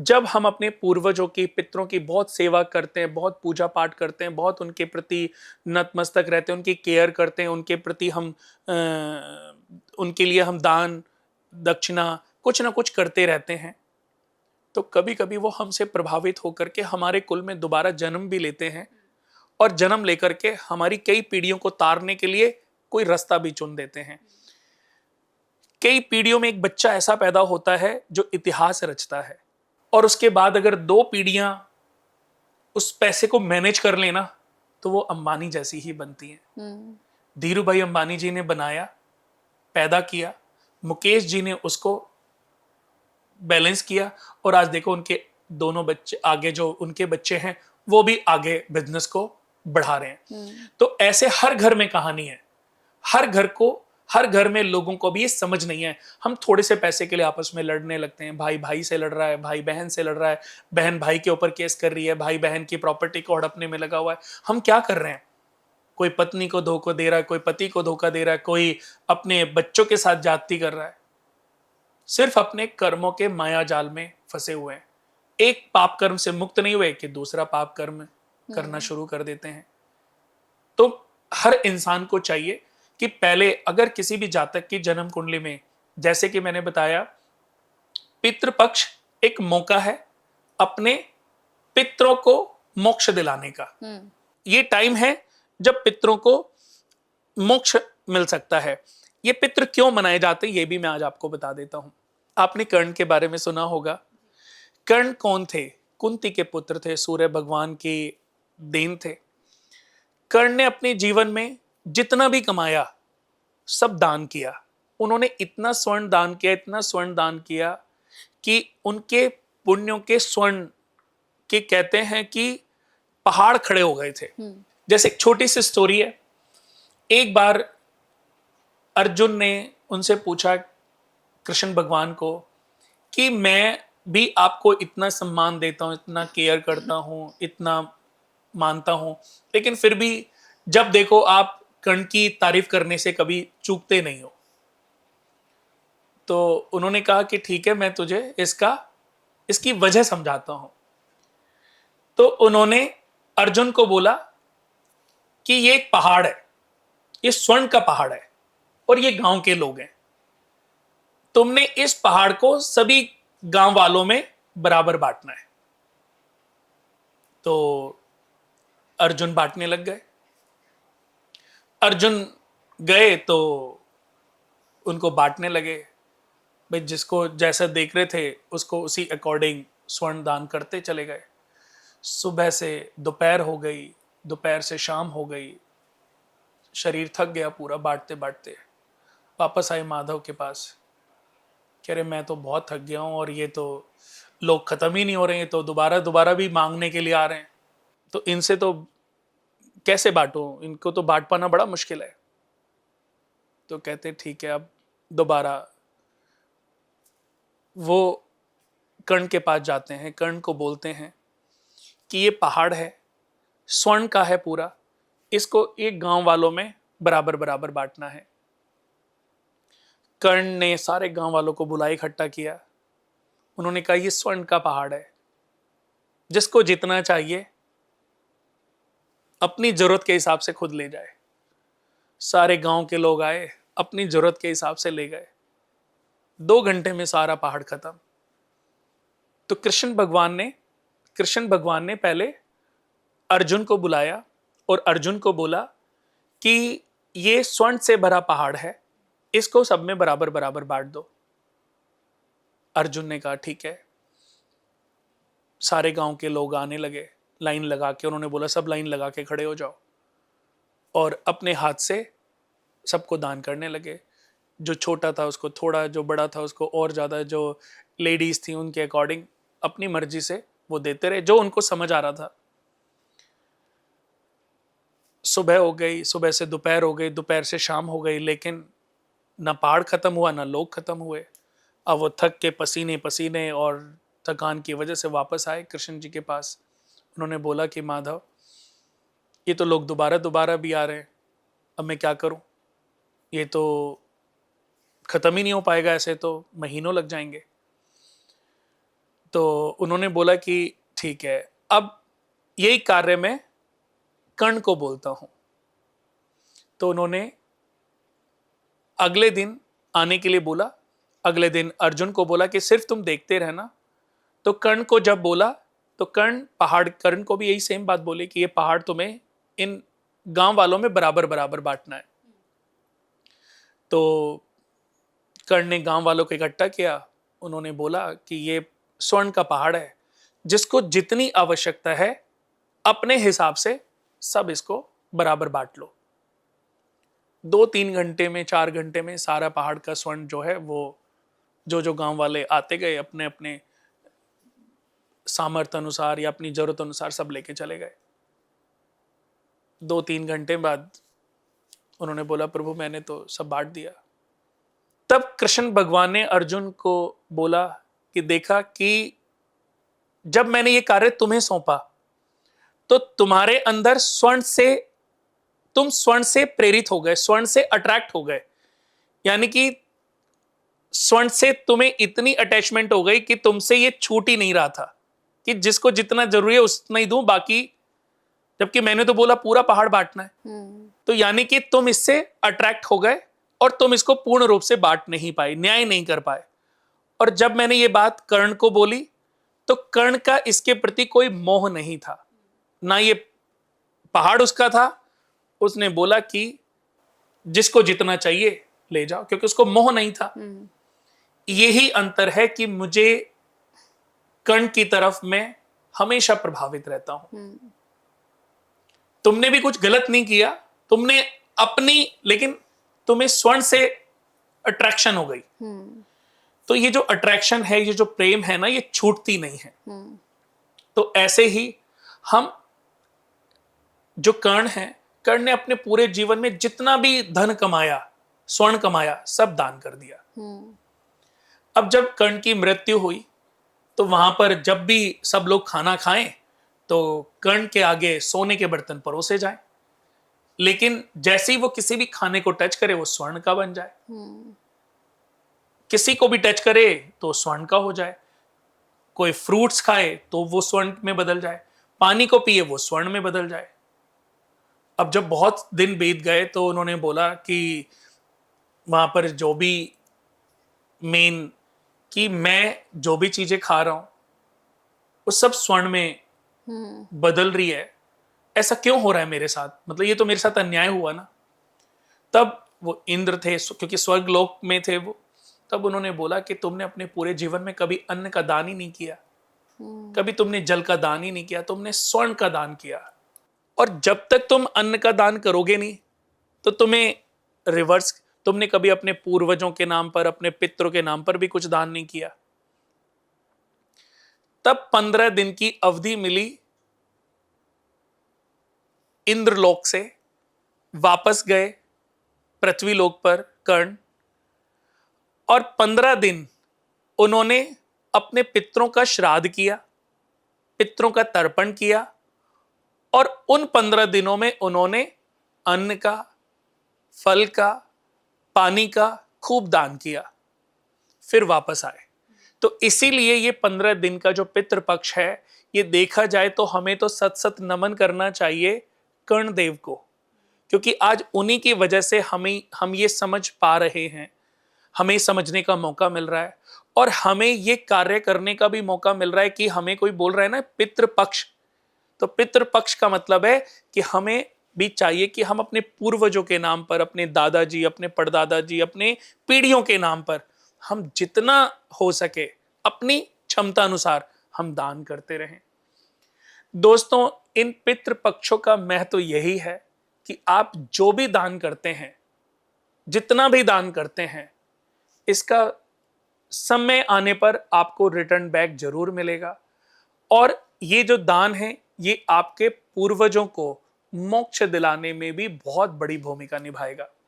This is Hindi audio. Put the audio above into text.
जब हम अपने पूर्वजों की, पितरों की बहुत सेवा करते हैं, बहुत पूजा पाठ करते हैं, बहुत उनके प्रति नतमस्तक रहते हैं, उनकी केयर करते हैं, उनके प्रति हम उनके लिए हम दान दक्षिणा कुछ ना कुछ करते रहते हैं, तो कभी कभी वो हमसे प्रभावित होकर के हमारे कुल में दोबारा जन्म भी लेते हैं और जन्म लेकर के हमारी कई पीढ़ियों को तारने के लिए कोई रास्ता भी चुन देते हैं। कई पीढ़ियों में एक बच्चा ऐसा पैदा होता है जो इतिहास रचता है, और उसके बाद अगर दो पीढ़ियां उस पैसे को मैनेज कर लेना तो वो अंबानी जैसी ही बनती हैं। धीरू भाई अंबानी जी ने बनाया, पैदा किया, मुकेश जी ने उसको बैलेंस किया, और आज देखो उनके दोनों बच्चे आगे, जो उनके बच्चे हैं वो भी आगे बिजनेस को बढ़ा रहे हैं। तो ऐसे हर घर में कहानी है, हर घर में लोगों को भी ये समझ नहीं है। हम थोड़े से पैसे के लिए आपस में लड़ने लगते हैं, भाई भाई से लड़ रहा है, भाई बहन से लड़ रहा है, बहन भाई के ऊपर केस कर रही है, भाई बहन की प्रॉपर्टी को हड़पने में लगा हुआ है। हम क्या कर रहे हैं? कोई पत्नी को धोखा दे रहा है, कोई पति को धोखा दे रहा है, कोई अपने बच्चों के साथ जाति कर रहा है, सिर्फ अपने कर्मों के माया जाल में फंसे हुए हैं। एक पाप कर्म से मुक्त नहीं हुए कि दूसरा पाप कर्म करना शुरू कर देते हैं। तो हर इंसान को चाहिए कि पहले अगर किसी भी जातक की जन्म कुंडली में, जैसे कि मैंने बताया, पितृपक्ष एक मौका है अपने पितरों को मोक्ष दिलाने का। ये टाइम है जब पितरों को मोक्ष मिल सकता है। ये पितृ क्यों मनाए जाते हैं ये भी मैं आज आपको बता देता हूं। आपने कर्ण के बारे में सुना होगा। कर्ण कौन थे? कुंती के पुत्र थे, सूर्य भगवान की देन थे। कर्ण ने अपने जीवन में जितना भी कमाया सब दान किया। उन्होंने इतना स्वर्ण दान किया, इतना स्वर्ण दान किया कि उनके पुण्यों के स्वर्ण के कहते हैं कि पहाड़ खड़े हो गए थे। जैसे एक छोटी सी स्टोरी है। एक बार अर्जुन ने उनसे पूछा कृष्ण भगवान को कि मैं भी आपको इतना सम्मान देता हूं, इतना केयर करता हूं, इतना मानता हूं, लेकिन फिर भी जब देखो आप कर्ण की तारीफ करने से कभी चूकते नहीं हो। तो उन्होंने कहा कि ठीक है, मैं तुझे इसकी वजह समझाता हूं। तो उन्होंने अर्जुन को बोला कि ये एक पहाड़ है, ये स्वर्ण का पहाड़ है, और ये गांव के लोग हैं। तुमने इस पहाड़ को सभी गांव वालों में बराबर बांटना है। तो अर्जुन बांटने लग गए। अर्जुन गए तो उनको बांटने लगे। भाई जिसको जैसा देख रहे थे उसको उसी अकॉर्डिंग स्वर्ण दान करते चले गए। सुबह से दोपहर हो गई, दोपहर से शाम हो गई, शरीर थक गया पूरा बांटते बांटते। वापस आए माधव के पास, कह रहे मैं तो बहुत थक गया हूं और ये तो लोग खत्म ही नहीं हो रहे हैं, तो दोबारा दोबारा भी मांगने के लिए आ रहे हैं, तो इनसे तो कैसे बांटूं, इनको तो बांट पाना बड़ा मुश्किल है। तो कहते ठीक है, अब दोबारा वो कर्ण के पास जाते हैं। कर्ण को बोलते हैं कि ये पहाड़ है, स्वर्ण का है पूरा, इसको एक गांव वालों में बराबर बराबर बांटना है। कर्ण ने सारे गांव वालों को बुला इकट्ठा किया। उन्होंने कहा ये स्वर्ण का पहाड़ है, जिसको जितना चाहिए अपनी जरूरत के हिसाब से खुद ले जाए। सारे गांव के लोग आए, अपनी जरूरत के हिसाब से ले गए। 2 घंटे में सारा पहाड़ खत्म। तो कृष्ण भगवान ने पहले अर्जुन को बुलाया और अर्जुन को बोला कि ये स्वर्ण से भरा पहाड़ है, इसको सब में बराबर बराबर बांट दो। अर्जुन ने कहा ठीक है। सारे गांव के लोग आने लगे, लाइन लगा के। उन्होंने बोला सब लाइन लगा के खड़े हो जाओ, और अपने हाथ से सबको दान करने लगे। जो छोटा था उसको थोड़ा, जो बड़ा था उसको और ज्यादा, जो लेडीज थी उनके अकॉर्डिंग अपनी मर्जी से वो देते रहे, जो उनको समझ आ रहा था। सुबह हो गई, सुबह से दोपहर हो गई, दोपहर से शाम हो गई, लेकिन ना पहाड़ खत्म हुआ ना लोग खत्म हुए। अब वो थक के पसीने पसीने और थकान की वजह से वापस आए कृष्ण जी के पास। उन्होंने बोला कि माधव, ये तो लोग दोबारा दोबारा भी आ रहे हैं, अब मैं क्या करूं? ये तो खत्म ही नहीं हो पाएगा, ऐसे तो महीनों लग जाएंगे। तो उन्होंने बोला कि ठीक है, अब यही कार्य मैं कर्ण को बोलता हूं। तो उन्होंने अगले दिन आने के लिए बोला। अगले दिन अर्जुन को बोला कि सिर्फ तुम देखते रहना। तो कर्ण को जब बोला तो कर्ण को भी यही सेम बात बोली कि ये पहाड़ तुम्हें इन गांव वालों में बराबर बराबर बांटना है। तो कर्ण ने गांव वालों को इकट्ठा किया। उन्होंने बोला कि ये स्वर्ण का पहाड़ है, जिसको जितनी आवश्यकता है अपने हिसाब से सब इसको बराबर बांट लो। 2-3 घंटे में, 4 घंटे में सारा पहाड़ का स्वर्ण जो है वो जो जो गांव वाले आते गए अपने अपने सामर्थ्य अनुसार या अपनी जरूरत अनुसार सब लेके चले गए। 2-3 घंटे बाद उन्होंने बोला प्रभु मैंने तो सब बांट दिया। तब कृष्ण भगवान ने अर्जुन को बोला कि देखा कि जब मैंने ये कार्य तुम्हें सौंपा तो तुम्हारे अंदर तुम स्वर्ण से प्रेरित हो गए, स्वर्ण से अट्रैक्ट हो गए। यानी कि स्वर्ण से तुम्हें इतनी अटैचमेंट हो गई कि तुमसे ये छूट ही नहीं रहा था कि जिसको जितना जरूरी है उतना ही दूं, बाकी जबकि मैंने तो बोला पूरा पहाड़ बांटना है। तो यानी कि तुम इससे अट्रैक्ट हो गए और तुम इसको पूर्ण रूप से बांट नहीं पाए, न्याय नहीं कर पाए। और जब मैंने ये बात कर्ण को बोली तो कर्ण का इसके प्रति कोई मोह नहीं था, ना ये पहाड़ उसका था। उसने बोला कि जिसको जितना चाहिए ले जाओ, क्योंकि उसको मोह नहीं था। यही अंतर है कि मुझे कर्ण की तरफ मैं हमेशा प्रभावित रहता हूं। तुमने भी कुछ गलत नहीं किया, तुमने अपनी, लेकिन तुम्हें स्वर्ण से अट्रैक्शन हो गई। तो ये जो अट्रैक्शन है, ये जो प्रेम है ना, ये छूटती नहीं है। तो ऐसे ही हम जो कर्ण ने अपने पूरे जीवन में जितना भी धन कमाया, स्वर्ण कमाया, सब दान कर दिया। अब जब कर्ण की मृत्यु हुई तो वहां पर जब भी सब लोग खाना खाएं तो कर्ण के आगे सोने के बर्तन परोसे जाएं, लेकिन जैसे ही वो किसी भी खाने को टच करे वो स्वर्ण का बन जाए। किसी को भी टच करे तो स्वर्ण का हो जाए। कोई फ्रूट्स खाए तो वो स्वर्ण में बदल जाए, पानी को पिए वो स्वर्ण में बदल जाए। अब जब बहुत दिन बीत गए तो उन्होंने बोला कि वहां पर जो भी मेन कि मैं जो भी चीजें खा रहा हूं वो सब स्वर्ण में बदल रही है, ऐसा क्यों हो रहा है मेरे साथ? मतलब ये तो मेरे साथ अन्याय हुआ ना। तब वो इंद्र थे, क्योंकि स्वर्ग लोक में थे वो, तब उन्होंने बोला कि तुमने अपने पूरे जीवन में कभी अन्न का दान ही नहीं किया, कभी तुमने जल का दान ही नहीं किया, तुमने स्वर्ण का दान किया। और जब तक तुम अन्न का दान करोगे नहीं तो तुम्हें रिवर्स, तुमने कभी अपने पूर्वजों के नाम पर, अपने पितरों के नाम पर भी कुछ दान नहीं किया। तब 15 दिन की अवधि मिली इंद्रलोक से, वापस गए पृथ्वी लोक पर कर्ण, और 15 दिन उन्होंने अपने पितरों का श्राद्ध किया, पितरों का तर्पण किया, और उन 15 दिनों में उन्होंने अन्न का, फल का, पानी का खूब दान किया, फिर वापस आए। तो इसीलिए ये 15 दिन का जो पितृपक्ष है, ये देखा जाए तो हमें तो सत सत नमन करना चाहिए कर्णदेव को, क्योंकि आज उन्हीं की वजह से हम ये समझ पा रहे हैं, हमें समझने का मौका मिल रहा है, और हमें ये कार्य करने का भी मौका मिल रहा है कि हमें कोई बोल रहा है ना पितृपक्ष, तो पितृपक्ष का मतलब है कि हमें भी चाहिए कि हम अपने पूर्वजों के नाम पर, अपने दादाजी, अपने परदादाजी, अपने पीढ़ियों के नाम पर हम जितना हो सके अपनी क्षमता अनुसार हम दान करते रहें। दोस्तों, इन पितृपक्षों का महत्व यही है कि आप जो भी दान करते हैं, जितना भी दान करते हैं, इसका समय आने पर आपको रिटर्न बैक जरूर मिलेगा। और ये जो दान है ये आपके पूर्वजों को मोक्ष दिलाने में भी बहुत बड़ी भूमिका निभाएगा।